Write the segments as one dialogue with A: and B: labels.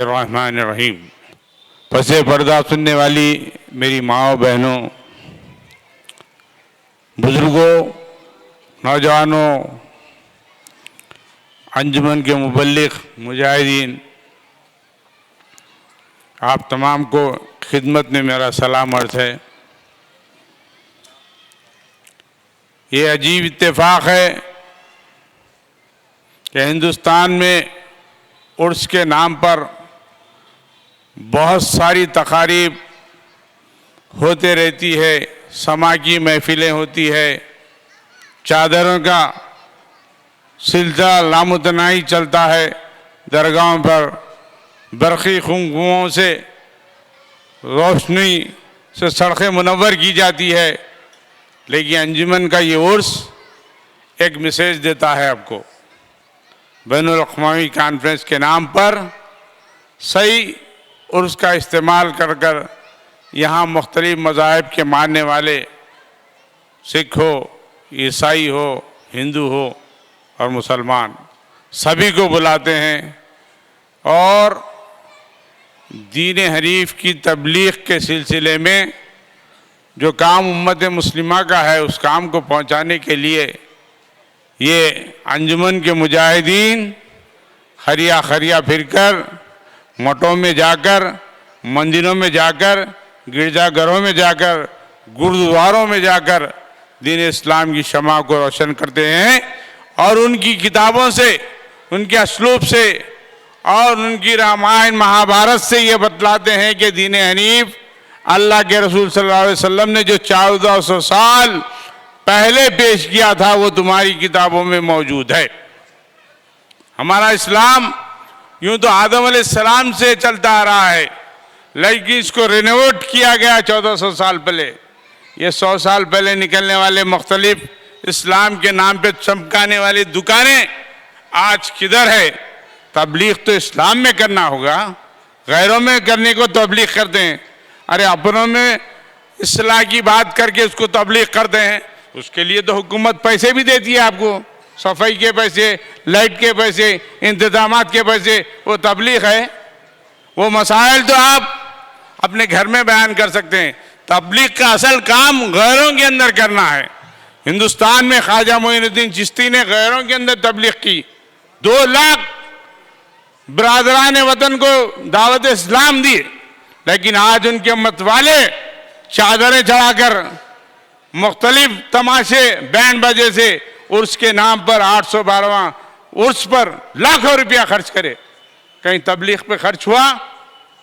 A: रहमान रहीम। पसे पर्दा सुनने वाली मेरी माओ बहनों, बुजुर्गों, नौजवानों, अंजुमन के मुबल्लिग मुजाहिदीन, आप तमाम को खिदमत में मेरा सलाम अर्ज़ है। ये अजीब इत्तेफाक है कि हिंदुस्तान में उर्स के नाम पर बहुत सारी तकारीब होते रहती है, समा की महफिलें होती है, चादरों का सिलसिला लामुतनाही चलता है, दरगाहों पर बरक़ी खुशबुओं से रोशनी से सड़कें मुनव्वर की जाती है। लेकिन अंजुमन का ये उर्स एक मैसेज देता है आपको। बैनुल अक़वामी कॉन्फ्रेंस के नाम पर सही उर्स का इस्तेमाल कर कर यहाँ मुख्तलिफ मज़ाहिब के मानने वाले, सिख हो, ईसाई हो, हिंदू हो और मुसलमान, सभी को बुलाते हैं और दीन हनीफ की तबलीग के सिलसिले में जो काम उम्मत मुस्लिमा का है उस काम को पहुँचाने के लिए ये अंजुमन के मुजाहिदीन खरिया खरिया फिरकर, मठों में जाकर, मंदिरों में जाकर, गिरजाघरों में जाकर, गुरुद्वारों में जाकर दीन इस्लाम की शमा को रोशन करते हैं और उनकी किताबों से, उनके असलूब से और उनकी रामायण महाभारत से ये बतलाते हैं कि दीन हनीफ अल्लाह के रसूल सल्लल्लाहु अलैहि वसल्लम ने जो 1400 साल पहले पेश किया था वो तुम्हारी किताबों में मौजूद है। हमारा इस्लाम यूं तो आदम अलैहिस्सलाम से चलता आ रहा है, लेकिन इसको रिनोवेट किया गया 1400 साल पहले। ये 100 साल पहले निकलने वाले मुख्तलिफ इस्लाम के नाम पे चमकाने वाली दुकानें आज किधर है? तबलीग तो इस्लाम में करना होगा, गैरों में करने को तबलीग करते हैं। अरे अपनों में इस्लाह की बात करके उसको तबलीग करते हैं। उसके लिए तो हुकूमत पैसे भी देती है आपको, सफाई के पैसे, लाइट के पैसे, इंतजामात के पैसे, वो तबलीग है। वो मसाइल तो आप अपने घर में बयान कर सकते हैं। तबलीग का असल काम गैरों के अंदर करना है। हिंदुस्तान में ख्वाजा मोइनुद्दीन चिश्ती ने गैरों के अंदर तबलीग की। 2 लाख बरादरान वतन को दावत इस्लाम दी, लेकिन आज उनके मत वाले चादरें चढ़ाकर मुख्तलिफ तमाशे बैंड बाजे से उर्स के नाम पर 812वां उर्स पर लाखों रुपया खर्च करे। कहीं तबलीग पे खर्च हुआ?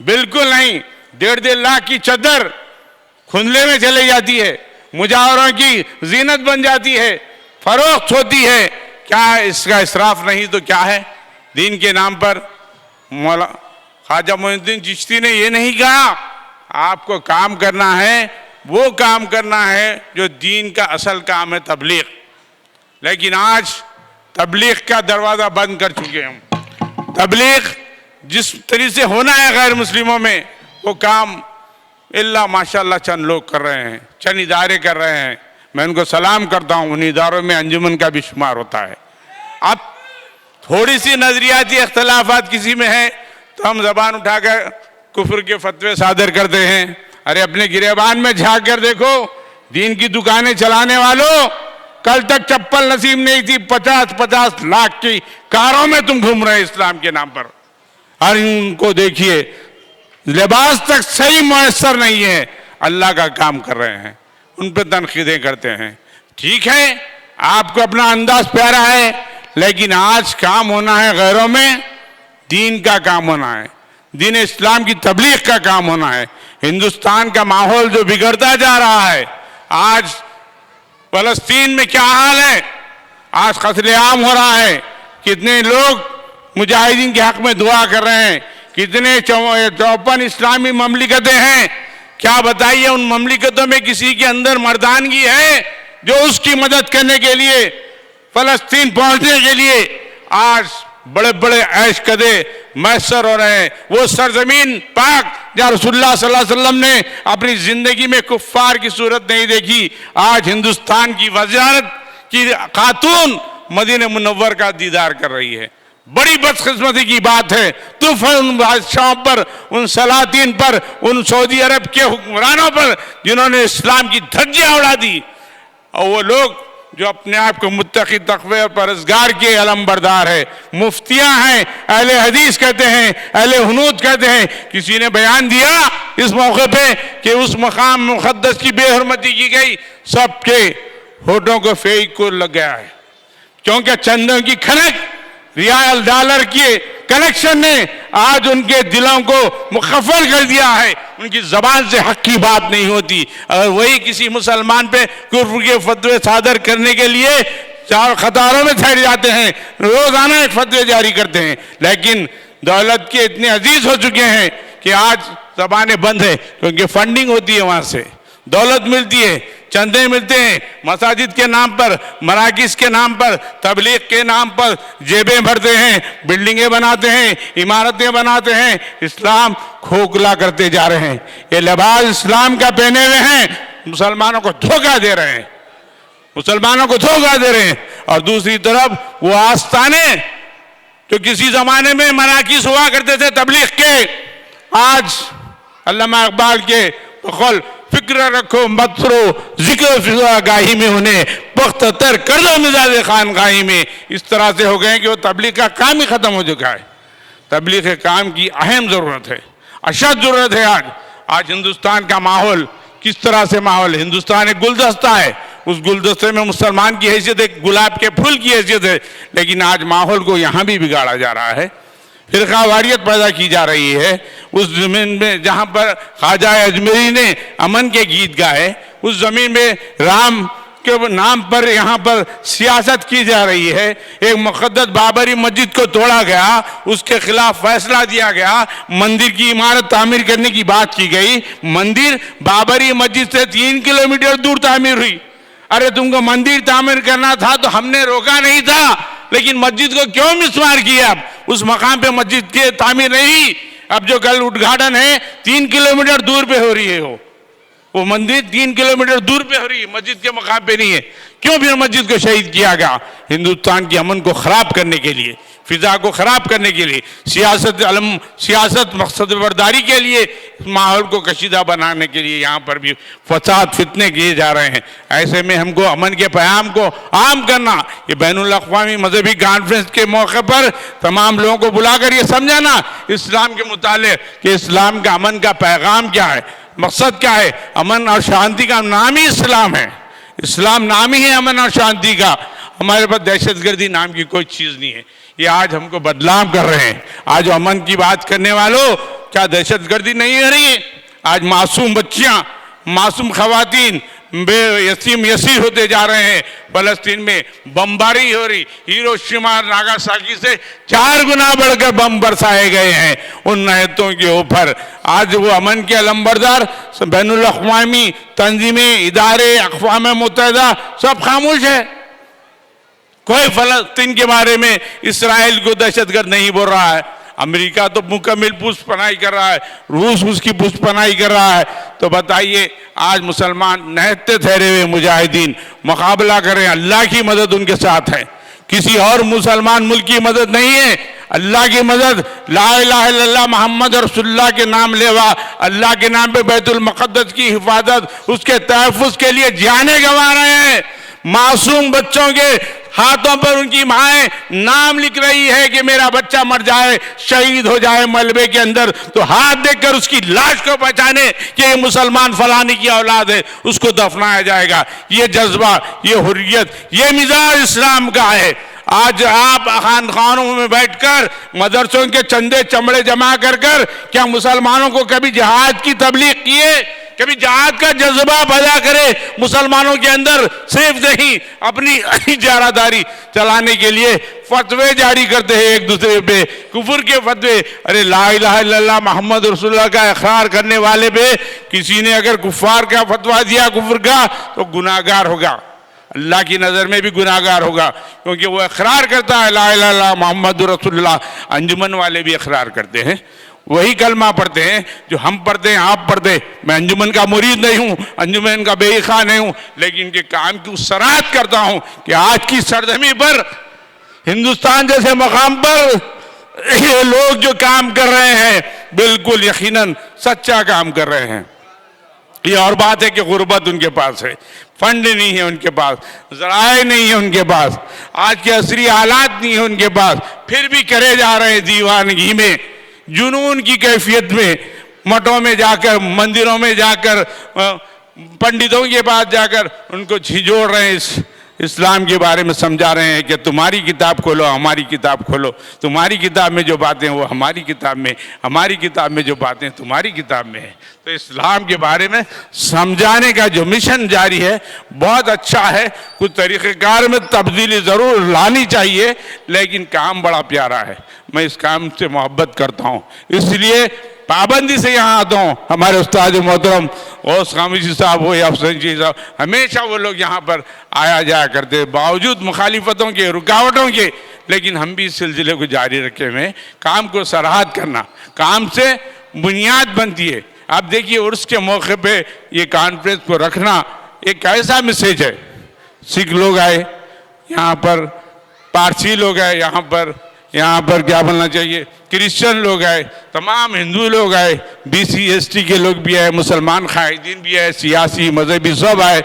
A: बिल्कुल नहीं। 1.5 लाख की चद्दर खुंदले में चली जाती है, मुजावरों की जीनत बन जाती है, फरोख्त होती है। क्या इसका इसराफ नहीं तो क्या है? दीन के नाम पर मौला ख्वाजा मोइनुद्दीन चिश्ती ने ये नहीं कहा आपको काम करना है, वो काम करना है जो दीन का असल काम है, तबलीग। लेकिन आज तबलीग का दरवाज़ा बंद कर चुके हैं। तबलीग जिस तरीके से होना है गैर मुस्लिमों में, वो काम इल्ला माशाअल्लाह चंद लोग कर रहे हैं, चंद इदारे कर रहे हैं। मैं उनको सलाम करता हूँ। उन इदारों में अंजुमन का भी शुमार होता है। अब थोड़ी सी नजरियाती इख्तलाफात किसी में है तो हम जबान उठाकर कुफ्र के फतवे सादर करते हैं। अरे अपने गिरेबान में झांक कर देखो, दीन की दुकानें चलाने वालों, कल तक चप्पल नसीब नहीं थी, 50-50 लाख की कारों में तुम घूम रहे इस्लाम के नाम पर। और इनको देखिए, लिबास तक सही मुयस्सर नहीं है, अल्लाह का काम कर रहे हैं, उन पर तनकीदें करते हैं। ठीक है, आपको अपना अंदाज प्यारा है, लेकिन आज काम होना है गैरों में, दीन का काम होना है, दीन इस्लाम की तबलीग का काम होना है। हिंदुस्तान का माहौल जो बिगड़ता जा रहा है, आज फलस्तीन में क्या हाल है, आज कत्लेआम हो रहा है, कितने लोग मुजाहिदीन के हक में दुआ कर रहे हैं, कितने 54 इस्लामी ममलिकतें हैं। क्या बताइए उन ममलिकतों में किसी के अंदर मर्दानगी है जो उसकी मदद करने के लिए, फलस्तीन पहुंचने के लिए आज बड़े बड़े ऐश कदे मैसर हो रहे हैं? वो सरजमीन पाक जहाँ रसूलुल्लाह सल्लल्लाहु अलैहि वसल्लम ने अपनी जिंदगी में कुफ्फार की सूरत नहीं देखी, आज हिंदुस्तान की वज़ारत की खातून मदीने मुनव्वर का दीदार कर रही है। बड़ी बदकिस्मती की बात है। तूफान उन बादशाहों पर, उन सलातीन पर, उन सऊदी अरब के हुक्मरानों पर जिन्होंने इस्लाम की धज्जियां उड़ा दी, और वो लोग जो अपने आप को मुत्तकी, तक़वे और परहेज़गार के अलमबरदार है, मुफ्तियां हैं, अहले हदीस कहते हैं, अहले हुनूद कहते हैं। किसी ने बयान दिया इस मौके पे कि उस मकाम मुक़द्दस की बेहुरमती की गई, सबके होठों को फेंक को लग गया है, क्योंकि चंदों की खनक, रियाल डॉलर के कलेक्शन ने आज उनके दिलों को मुखफ़र कर दिया है। उनकी ज़बान से हक की बात नहीं होती। अगर वही किसी मुसलमान पे कुफ्र के फतवे सादर करने के लिए चार कतारों में ठहर जाते हैं, रोज़ाना एक फतवे जारी करते हैं, लेकिन दौलत के इतने अजीज हो चुके हैं कि आज ज़बानें बंद है, क्योंकि फंडिंग होती है, वहाँ से दौलत मिलती है, चंदे मिलते हैं, मसाजिद के नाम पर, मराकिज़ के नाम पर, तबलीग के नाम पर जेबें भरते हैं, बिल्डिंगें बनाते हैं, इमारतें बनाते हैं। इस्लाम खोखला करते जा रहे हैं। ये लिबास इस्लाम का पहने हुए हैं, मुसलमानों को धोखा दे रहे हैं, मुसलमानों को धोखा दे रहे हैं। और दूसरी तरफ वो आस्ताने जो किसी ज़माने में मराकिज़ हुआ करते थे तबलीग के, आज अल्लामा इकबाल के बकौल फिक्र रखो मत करो, जिक्र फिजा गाही में उन्हें पुख्ता तर कर दो मिजाज खानगाही में। इस तरह से हो गए कि वो तबलीग का काम ही ख़त्म हो चुका है। तबलीग के काम की अहम ज़रूरत है, अशद ज़रूरत है। आज हिंदुस्तान का माहौल किस तरह से माहौल, हिंदुस्तान एक गुलदस्ता है, उस गुलदस्ते में मुसलमान की हैसियत एक गुलाब के फूल की हैसियत है, लेकिन आज माहौल को यहाँ भी बिगाड़ा जा रहा है, फिरकावारियत पैदा की जा रही है। उस ज़मीन में जहाँ पर ख्वाजा अजमेरी ने अमन के गीत गाए, उस ज़मीन में राम के नाम पर यहाँ पर सियासत की जा रही है। एक मुक़द्दस बाबरी मस्जिद को तोड़ा गया, उसके खिलाफ फैसला दिया गया, मंदिर की इमारत तामीर करने की बात की गई। मंदिर बाबरी मस्जिद से 3 किलोमीटर दूर तामीर हुई। अरे तुमको मंदिर तामीर करना था तो हमने रोका नहीं था, लेकिन मस्जिद को क्यों मिसमार किया? उस मकाम पे मस्जिद के तामीर नहीं, अब जो कल उद्घाटन है 3 किलोमीटर दूर पे हो रही है, वो मंदिर 3 किलोमीटर दूर पे हो रही है, मस्जिद के मकाम पे नहीं है। क्यों फिर मस्जिद को शहीद किया गया? हिंदुस्तान के अमन को खराब करने के लिए, फिजा को खराब करने के लिए, सियासत मकसद बरदारी के लिए, माहौल को कशीदा बनाने के लिए यहाँ पर भी फसाद फितने किए जा रहे हैं। ऐसे में हमको अमन के पैगाम को आम करना, ये बैनुल अक़वामी मजहबी कॉन्फ्रेंस के मौके पर तमाम लोगों को बुलाकर ये समझाना इस्लाम के मुतालिक कि इस्लाम का अमन का पैगाम क्या है, मकसद क्या है। अमन और शांति का नाम ही इस्लाम है, इस्लाम नाम ही है अमन और शांति का। हमारे पास दहशतगर्दी नाम की कोई चीज़ नहीं है। ये आज हमको बदनाम कर रहे हैं। आज अमन की बात करने वालों, क्या दहशतगर्दी नहीं हो रही है? आज मासूम बच्चियां, मासूम खवातीन बेयसीम यसीर होते जा रहे हैं। फ़लस्तीन में बमबारी हो रही, हिरोशिमा नागासाकी से 4 गुना बढ़कर बम बरसाए गए हैं उन नहतों के ऊपर। आज वो अमन के अलंबरदार बैनुल अक़वामी तंजीमें, इदारे, अक़वाम मुत्तहिदा सब खामोश है। कोई फ़लस्तीन के बारे में इसराइल को दहशतगर्द नहीं बोल रहा है। अमेरिका तो मुकम्मल पुष्पनाई कर रहा है, रूस उसकी पुष्पनाई कर रहा है। तो बताइए, आज मुसलमान नहते ठहरे हुए मुजाहिदीन मुकाबला करें, अल्लाह की मदद उनके साथ है, किसी और मुसलमान मुल्क की मदद नहीं है। अल्लाह की मदद, ला इलाहा इल्लल्लाह मोहम्मद रसूलुल्लाह के नाम लेवा, अल्लाह के नाम पे बैतुल मुक़द्दस की हिफाजत, उसके तहफ़्फ़ुज़ के लिए जानें गंवा रहे हैं। मासूम बच्चों के हाथों पर उनकी माएँ नाम लिख रही है कि मेरा बच्चा मर जाए, शहीद हो जाए मलबे के अंदर, तो हाथ देखकर उसकी लाश को पहचाने कि ये मुसलमान फलानी की औलाद है, उसको दफनाया जाएगा। ये जज्बा, ये हुर्रियत, ये मिजाज इस्लाम का है। आज आप खानखानों में बैठकर मदरसों के चंदे चमड़े जमा कर क्या मुसलमानों को कभी जिहाद की तबलीग किए? कभी जिहाद का जज्बा पैदा करे मुसलमानों के अंदर? सिर्फ नहीं, अपनी इजारादारी चलाने के लिए फतवे जारी करते हैं एक दूसरे पे, कुफर के फतवे। अरे ला इलाहा इल्लल्लाह मोहम्मद रसूलुल्लाह का इकरार करने वाले पे किसी ने अगर कुफार का फतवा दिया कुफर का, तो गुनाहगार होगा, अल्लाह की नज़र में भी गुनाहगार होगा, क्योंकि वो इकरार करता है ला इलाहा इल्लल्लाह मोहम्मद रसूलुल्लाह। अंजुमन वाले भी इकरार करते हैं, वही कलमा पढ़ते हैं जो हम पढ़ते हैं, आप पढ़ते हैं। मैं अंजुमन का मुरीद नहीं हूँ, अंजुमन का बेइखा नहीं हूँ, लेकिन इनके काम की सराहत करता हूँ कि आज की सरजमी पर हिंदुस्तान जैसे मकाम पर ये लोग जो काम कर रहे हैं बिल्कुल यकीनन सच्चा काम कर रहे हैं। ये और बात है कि गुर्बत उनके पास है, फंड नहीं है उनके पास, ज़राए नहीं है उनके पास, आज के असरी हालात नहीं है उनके पास, फिर भी करे जा रहे हैं दीवानगी में, जुनून की कैफियत में, मठों में जाकर, मंदिरों में जाकर, पंडितों के पास जाकर उनको झिझोड़ रहे हैं, इस्लाम के बारे में समझा रहे हैं कि तुम्हारी किताब खोलो, हमारी किताब खोलो, तुम्हारी किताब में जो बातें वो हमारी किताब में, हमारी किताब में जो बातें तुम्हारी किताब में है। तो इस्लाम के बारे में समझाने का जो मिशन जारी है बहुत अच्छा है। कुछ तरीक़ेकार में तब्दीली ज़रूर लानी चाहिए, लेकिन काम बड़ा प्यारा है। मैं इस काम से मोहब्बत करता हूँ, इसलिए पाबंदी से यहाँ आता हूँ। हमारे उस्ताद मोहतरम गौस खामिशी साहब हो या अफसर जी साहब, हमेशा वो लोग यहाँ पर आया जाया करते, बावजूद मुखालिफतों के, रुकावटों के, लेकिन हम भी इस सिलसिले को जारी रखे हुए हैं। काम को सराहत करना, काम से बुनियाद बनती है। आप देखिए उर्स के मौके पे ये कॉन्फ्रेंस को रखना एक कैसा मैसेज है। सिख लोग आए यहाँ पर, पारसी लोग आए यहाँ पर क्या बोलना चाहिए, क्रिश्चियन लोग आए, तमाम हिंदू लोग आए, BC ST के लोग भी आए, मुसलमान कायदीन भी आए, सियासी मजहबी सब आए।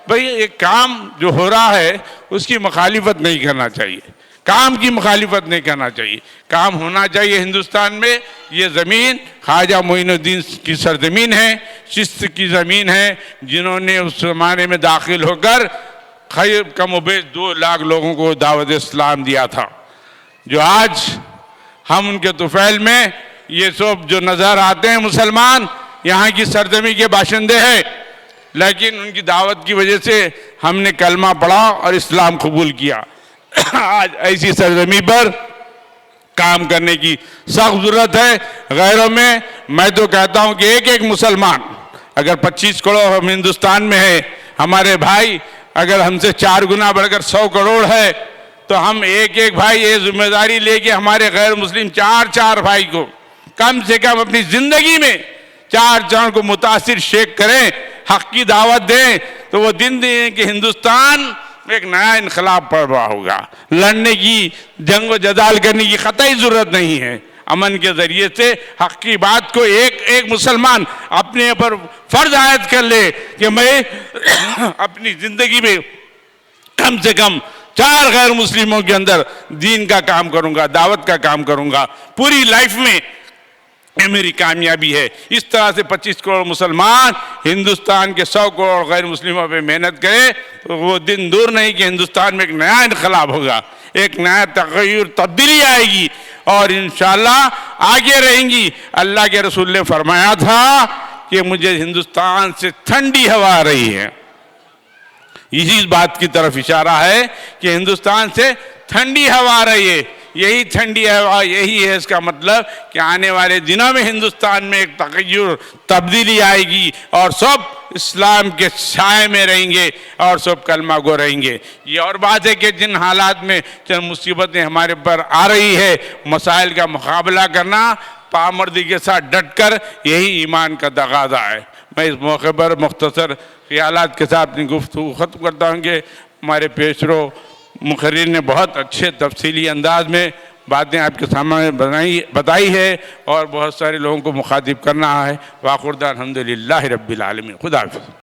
A: भाई एक काम जो हो रहा है उसकी मुखालिफत नहीं करना चाहिए, काम की मुखालिफत नहीं करना चाहिए। काम होना चाहिए हिंदुस्तान में। ये ज़मीन ख्वाजा मोइनुद्दीन की सरजमीन है, चिश्त की ज़मीन है, जिन्होंने उस ज़माने में दाखिल होकर कम बेश 2 लाख लोगों को दावत इस्लाम दिया था। जो आज हम उनके तुफैल में ये सब जो नज़र आते हैं मुसलमान, यहाँ की सरजमी के बाशिंदे हैं, लेकिन उनकी दावत की वजह से हमने कलमा पढ़ा और इस्लाम कबूल किया। आज ऐसी सरजमी पर काम करने की सख्त ज़रूरत है। गैरों में मैं तो कहता हूँ कि एक एक मुसलमान, अगर 25 करोड़ हम हिंदुस्तान में है, हमारे भाई अगर हमसे 4 गुना बढ़कर 100 करोड़ है, तो हम एक एक भाई ये जिम्मेदारी लेके हमारे गैर मुस्लिम 4 भाई को कम से कम अपनी ज़िंदगी में 4 जन को मुतासिर शेख करें, हक़ की दावत दें, तो वो दिन दें कि हिंदुस्तान एक नया इनकलाब पड़ रहा होगा। लड़ने की, जंग व जदाल करने की कतई ज़रूरत नहीं है। अमन के ज़रिए से हक़ की बात को एक एक मुसलमान अपने ऊपर फ़र्ज़ आयद कर ले कि मैं अपनी ज़िंदगी में कम से कम 4 गैर मुस्लिमों के अंदर दीन का काम करूँगा, दावत का काम करूँगा, पूरी लाइफ में ये मेरी कामयाबी है। इस तरह से 25 करोड़ मुसलमान हिंदुस्तान के 100 करोड़ गैर मुस्लिमों पे मेहनत करें, तो वो दिन दूर नहीं कि हिंदुस्तान में एक नया इनकलाब होगा, एक नया तग़य्युर, तब्दीली आएगी और इंशाअल्लाह आगे रहेंगी। अल्लाह के रसूल ने फरमाया था कि मुझे हिंदुस्तान से ठंडी हवा आ रही है। इसी बात की तरफ इशारा है कि हिंदुस्तान से ठंडी हवा आ रही है। यही ठंडी हवा, यही है इसका मतलब कि आने वाले दिनों में हिंदुस्तान में एक तग़य्युर, तब्दीली आएगी और सब इस्लाम के साए में रहेंगे और सब कलमा गो रहेंगे। ये और बात है कि जिन हालात में चंद मुसीबतें हमारे पर आ रही है, मसाइल का मुकाबला करना पामर्दी के साथ डटकर, यही ईमान का तक़ाज़ा है। मैं इस मौके पर मुख्तसर ख्यालात के साथ अपनी गुफ्तगू ख़त्म करता हूँ कि हमारे पेशरो मुखर्रिर ने बहुत अच्छे तफसीली अंदाज में बातें आपके सामने बताई है और बहुत सारे लोगों को मुखातिब करना है। वाक़ुर दान अल्हम्दुलिल्लाहि रब्बिल आलमीन। खुदा हाफ़िज़।